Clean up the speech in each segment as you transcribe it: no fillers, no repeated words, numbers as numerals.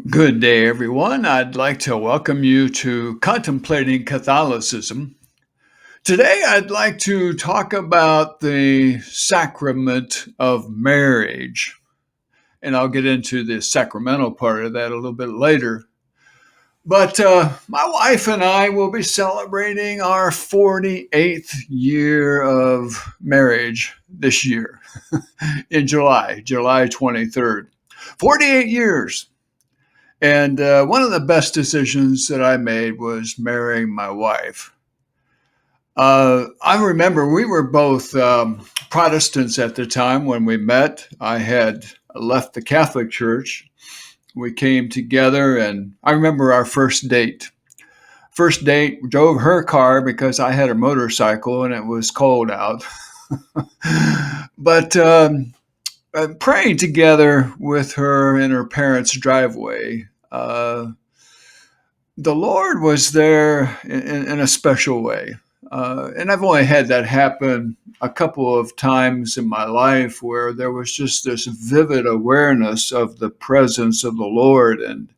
Good day, everyone. I'd like to welcome you to Contemplating Catholicism. Today, I'd like to talk about the sacrament of marriage, and I'll get into the sacramental part of that a little bit later. But my wife and I will be celebrating our 48th year of marriage this year in July 23rd. 48 years. And one of the best decisions that I made was marrying my wife. I remember we were both Protestants at the time when we met. I had left the Catholic Church. We came together, and I remember our first date. First date, drove her car because I had a motorcycle and it was cold out. But praying together with her in her parents' driveway, the Lord was there in a special way. And I've only had that happen a couple of times in my life where there was just this vivid awareness of the presence of the Lord. And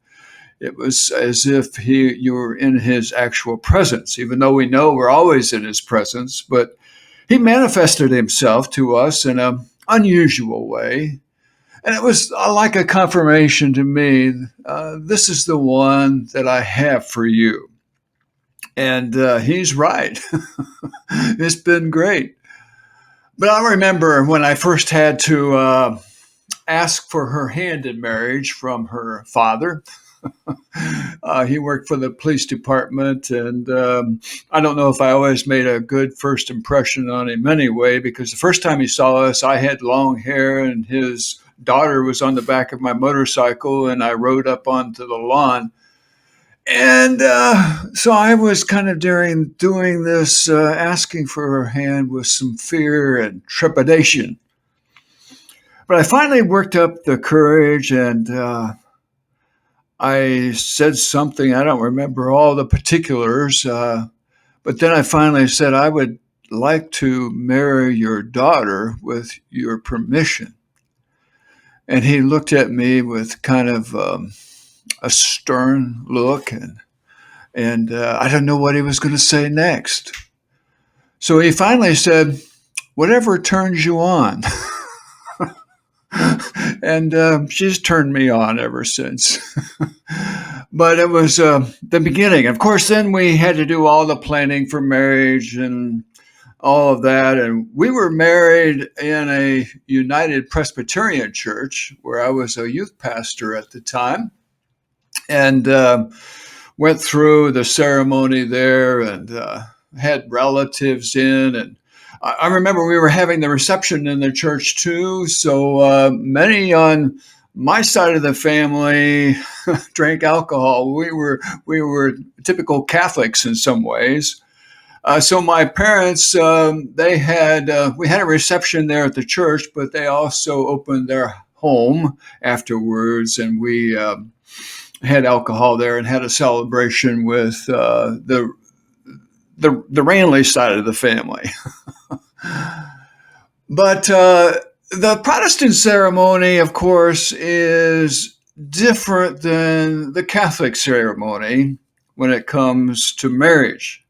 it was as if you were in his actual presence, even though we know we're always in his presence. But he manifested himself to us in an unusual way. And it was like a confirmation to me, this is the one that I have for you. And he's right. It's been great. But I remember when I first had to ask for her hand in marriage from her father. He worked for the police department, and I don't know if I always made a good first impression on him anyway, because the first time he saw us, I had long hair, and his daughter was on the back of my motorcycle, and I rode up onto the lawn. And so I was kind of doing this, asking for her hand with some fear and trepidation. But I finally worked up the courage, and I said something. I don't remember all the particulars, but then I finally said, I would like to marry your daughter with your permission. And he looked at me with kind of a stern look, and I don't know what he was going to say next. So he finally said, whatever turns you on. And she's turned me on ever since. But it was the beginning. Of course, then we had to do all the planning for marriage and all of that. And we were married in a United Presbyterian church where I was a youth pastor at the time. And went through the ceremony there and had relatives in. And I remember we were having the reception in the church too. So many on my side of the family drank alcohol. We were typical Catholics in some ways. So my parents, we had a reception there at the church, but they also opened their home afterwards, and we had alcohol there and had a celebration with the Ranley side of the family. But the Protestant ceremony, of course, is different than the Catholic ceremony when it comes to marriage.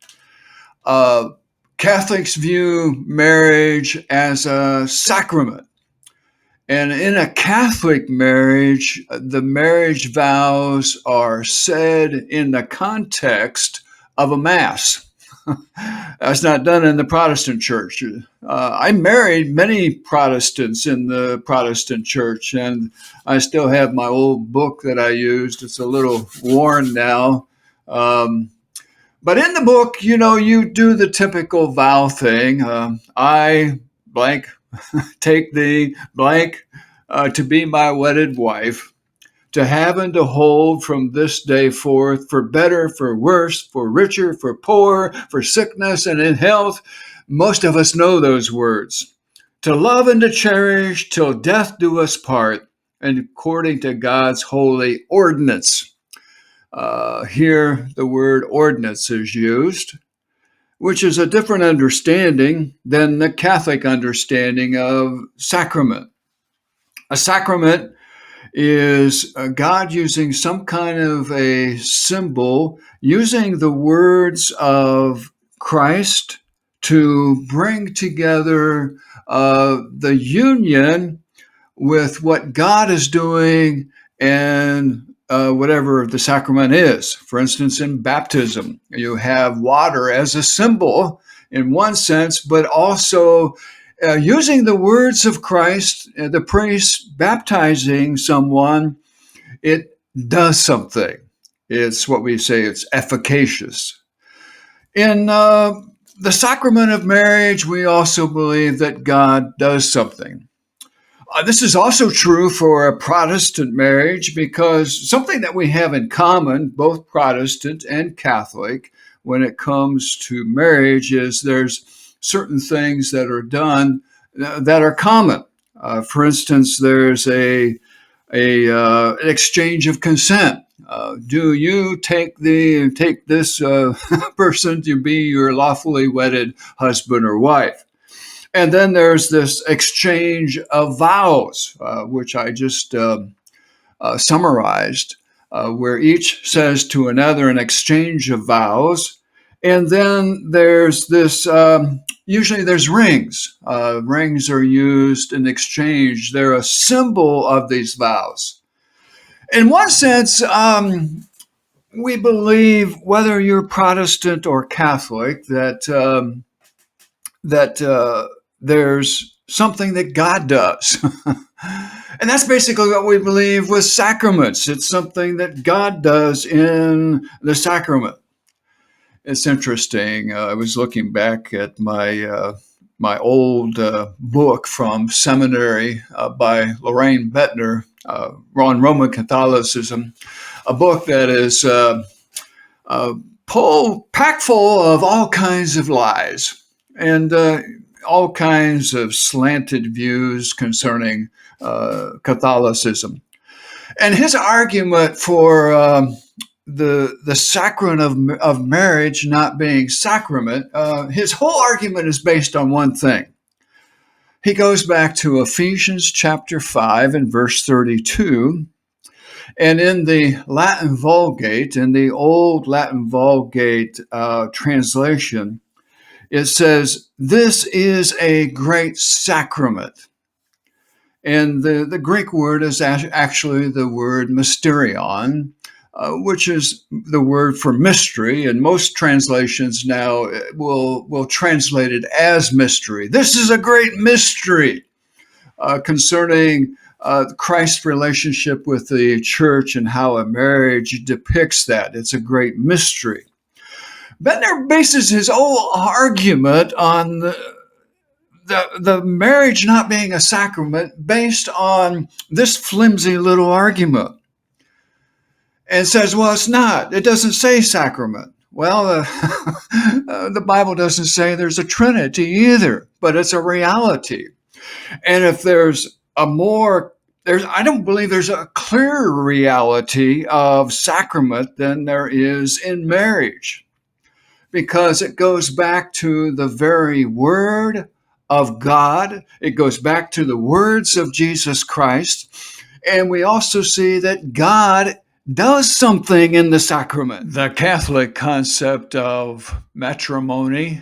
Catholics view marriage as a sacrament. And in a Catholic marriage, the marriage vows are said in the context of a Mass. That's not done in the Protestant church. I married many Protestants in the Protestant church, and I still have my old book that I used. It's a little worn now. But in the book, you do the typical vow thing. I blank take thee blank to be my wedded wife, to have and to hold from this day forth, for better, for worse, for richer, for poor, for sickness and in health. Most of us know those words. To love and to cherish till death do us part, and according to God's holy ordinance. Here, the word ordinance is used, which is a different understanding than the Catholic understanding of sacrament. A sacrament is God using some kind of a symbol, using the words of Christ to bring together the union with what God is doing and whatever the sacrament is. For instance, in baptism, you have water as a symbol in one sense, but also using the words of Christ, the priest baptizing someone, it does something. It's what we say, it's efficacious. In the sacrament of marriage, we also believe that God does something. This is also true for a Protestant marriage because something that we have in common, both Protestant and Catholic, when it comes to marriage is there's certain things that are done that are common. For instance, there's an exchange of consent. Do you take this person to be your lawfully wedded husband or wife? And then there's this exchange of vows, which I just summarized, where each says to another an exchange of vows. And then there's this, usually there's rings. Rings are used in exchange. They're a symbol of these vows. In one sense, we believe, whether you're Protestant or Catholic, that there's something that God does. And that's basically what we believe with sacraments. It's something that God does in the sacrament. It's interesting. I was looking back at my old book from seminary by Lorraine Bettner on Roman Catholicism, a book that is packed full of all kinds of lies and all kinds of slanted views concerning Catholicism. And his argument for the sacrament of marriage not being sacrament, his whole argument is based on one thing. He goes back to Ephesians chapter 5 and verse 32. And in the Latin Vulgate, in the old Latin Vulgate translation, it says, "This is a great sacrament." And the Greek word is actually the word mysterion, which is the word for mystery. And most translations now will translate it as mystery. This is a great mystery concerning Christ's relationship with the church and how a marriage depicts that. It's a great mystery. Bettner bases his whole argument on the marriage not being a sacrament based on this flimsy little argument. And says, well, it's not. It doesn't say sacrament. Well, the Bible doesn't say there's a Trinity either, but it's a reality. And if there's I don't believe there's a clearer reality of sacrament than there is in marriage, because it goes back to the very word of God. It goes back to the words of Jesus Christ. And we also see that God does something in the sacrament. The Catholic concept of matrimony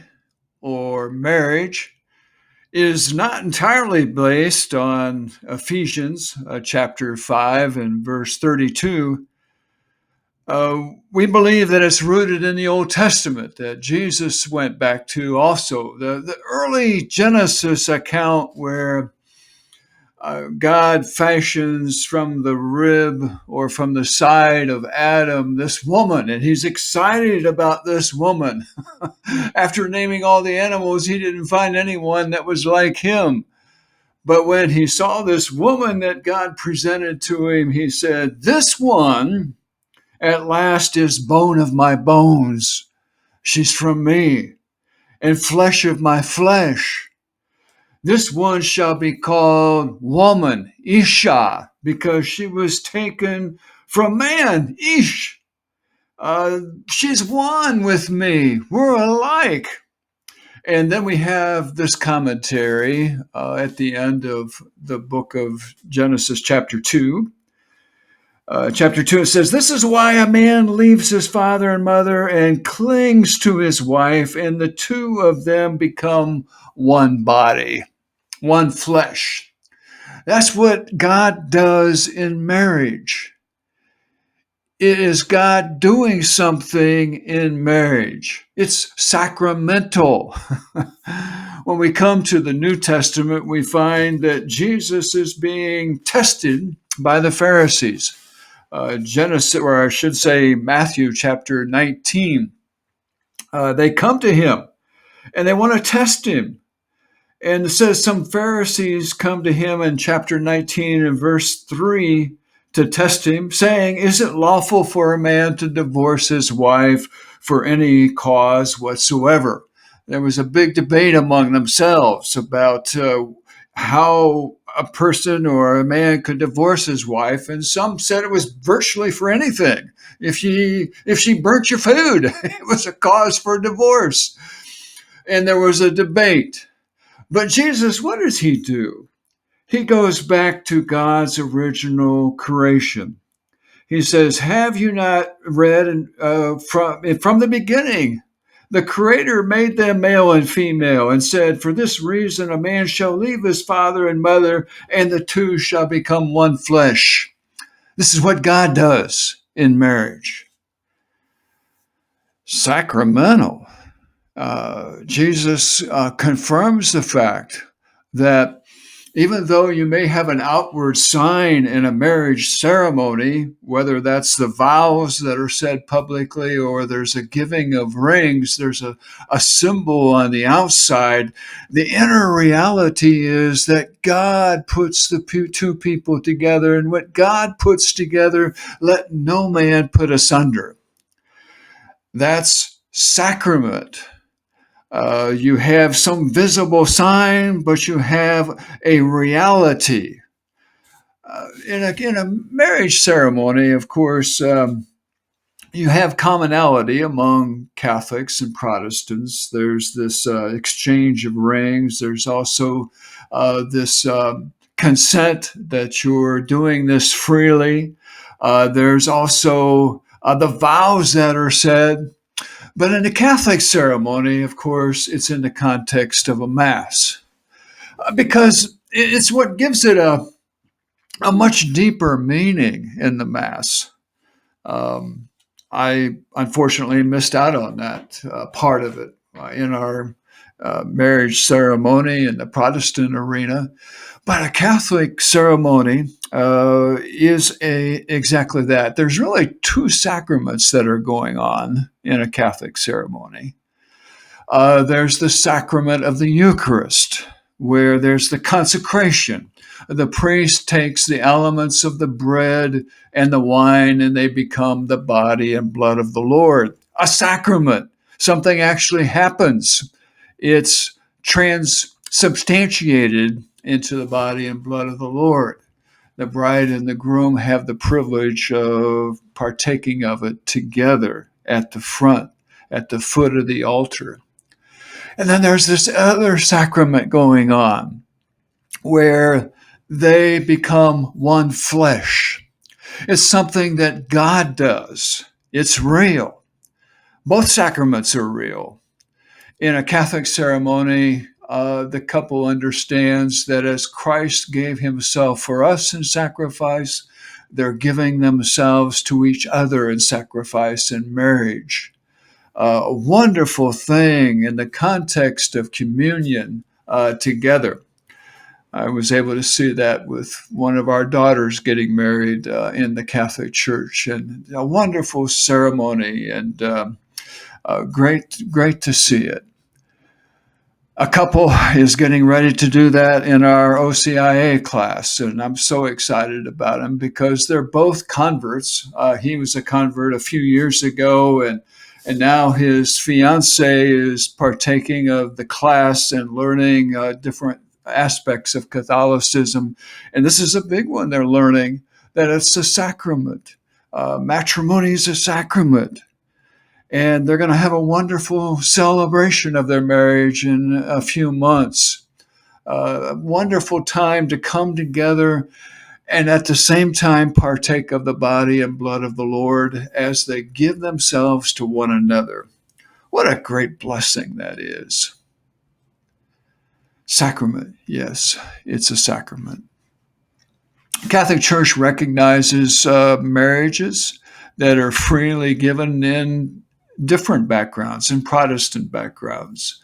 or marriage is not entirely based on Ephesians chapter 5 and verse 32. We believe that it's rooted in the Old Testament that Jesus went back to also. The early Genesis account where God fashions from the rib or from the side of Adam this woman, and he's excited about this woman. After naming all the animals, he didn't find anyone that was like him. But when he saw this woman that God presented to him, he said, "This one at last is bone of my bones. She's from me, and flesh of my flesh. This one shall be called woman, Isha, because she was taken from man. Eesh. She's one with me. We're alike. And then we have this commentary at the end of the book of Genesis, chapter 2. Chapter 2, it says, "This is why a man leaves his father and mother and clings to his wife, and the two of them become one body, one flesh." That's what God does in marriage. It is God doing something in marriage. It's sacramental. When we come to the New Testament, we find that Jesus is being tested by the Pharisees. Genesis, or I should say Matthew chapter 19, they come to him and they want to test him. And it says some Pharisees come to him in chapter 19 and verse 3 to test him, saying, "Is it lawful for a man to divorce his wife for any cause whatsoever?" There was a big debate among themselves about how a person or a man could divorce his wife, and some said it was virtually for anything. If she burnt your food, it was a cause for divorce. And there was a debate. But Jesus, what does he do? He goes back to God's original creation. He says, "Have you not read from the beginning? The Creator made them male and female and said, 'For this reason a man shall leave his father and mother, and the two shall become one flesh.'" This is what God does in marriage. Sacramental. Jesus confirms the fact that even though you may have an outward sign in a marriage ceremony, whether that's the vows that are said publicly or there's a giving of rings, there's a symbol on the outside, the inner reality is that God puts the two people together, and what God puts together, let no man put asunder. That's sacrament. You have some visible sign, but you have a reality. In a marriage ceremony, of course, you have commonality among Catholics and Protestants. There's this exchange of rings. There's also this consent that you're doing this freely. There's also the vows that are said. But in the Catholic ceremony, of course, it's in the context of a Mass, because it's what gives it a much deeper meaning in the Mass. I unfortunately missed out on that part of it in our marriage ceremony in the Protestant arena. But a Catholic ceremony is exactly that. There's really two sacraments that are going on in a Catholic ceremony. There's the sacrament of the Eucharist, where there's the consecration. The priest takes the elements of the bread and the wine, and they become the body and blood of the Lord. A sacrament. Something actually happens. It's transubstantiated into the body and blood of the Lord. The bride and the groom have the privilege of partaking of it together at the front, at the foot of the altar. And then there's this other sacrament going on where they become one flesh. It's something that God does. It's real. Both sacraments are real. In a Catholic ceremony, the couple understands that as Christ gave himself for us in sacrifice, they're giving themselves to each other in sacrifice in marriage. A wonderful thing in the context of communion together. I was able to see that with one of our daughters getting married in the Catholic Church, and a wonderful ceremony, and great to see it. A couple is getting ready to do that in our OCIA class, and I'm so excited about them because they're both converts. He was a convert a few years ago, and now his fiance is partaking of the class and learning different aspects of Catholicism. And this is a big one they're learning, that it's a sacrament. Matrimony is a sacrament. And they're going to have a wonderful celebration of their marriage in a few months. A wonderful time to come together and at the same time partake of the body and blood of the Lord as they give themselves to one another. What a great blessing that is. Sacrament, yes, it's a sacrament. Catholic Church recognizes marriages that are freely given in different backgrounds, in Protestant backgrounds.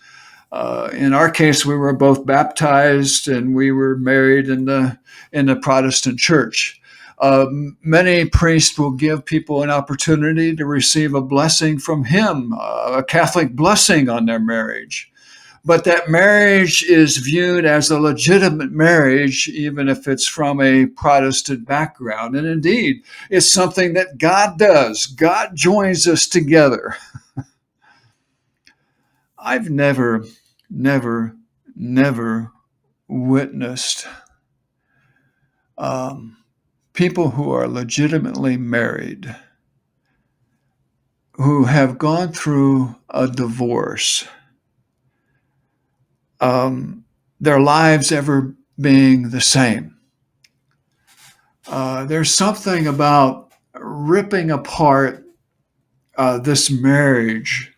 In our case, we were both baptized and we were married in the Protestant church. Many priests will give people an opportunity to receive a blessing from him, a Catholic blessing on their marriage. But that marriage is viewed as a legitimate marriage, even if it's from a Protestant background. And indeed, it's something that God does. God joins us together. I've never witnessed people who are legitimately married who have gone through a divorce, their lives ever being the same. There's something about ripping apart this marriage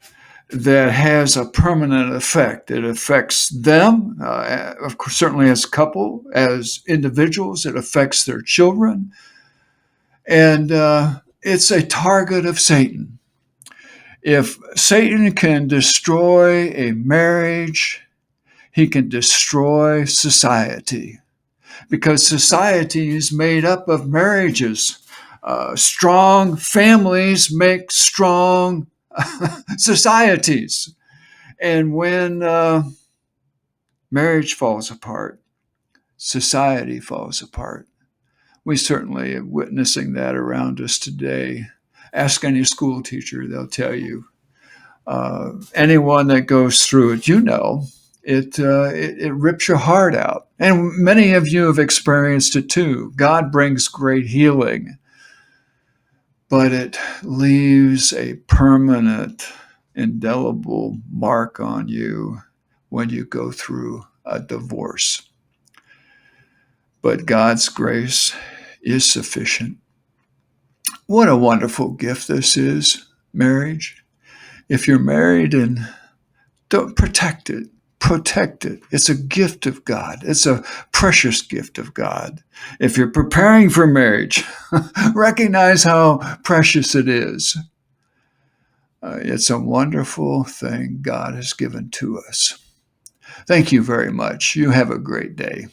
that has a permanent effect. It affects them, of course, certainly as a couple, as individuals. It affects their children. And it's a target of Satan. If Satan can destroy a marriage, he can destroy society, because society is made up of marriages. Strong families make strong societies. And when marriage falls apart, society falls apart. We certainly are witnessing that around us today. Ask any school teacher, they'll tell you. Anyone that goes through it, it rips your heart out. And many of you have experienced it too. God brings great healing, but it leaves a permanent, indelible mark on you when you go through a divorce. But God's grace is sufficient. What a wonderful gift this is, marriage. If you're married, and don't protect it. Protect it. It's a gift of God. It's a precious gift of God. If you're preparing for marriage, recognize how precious it is. It's a wonderful thing God has given to us. Thank you very much. You have a great day.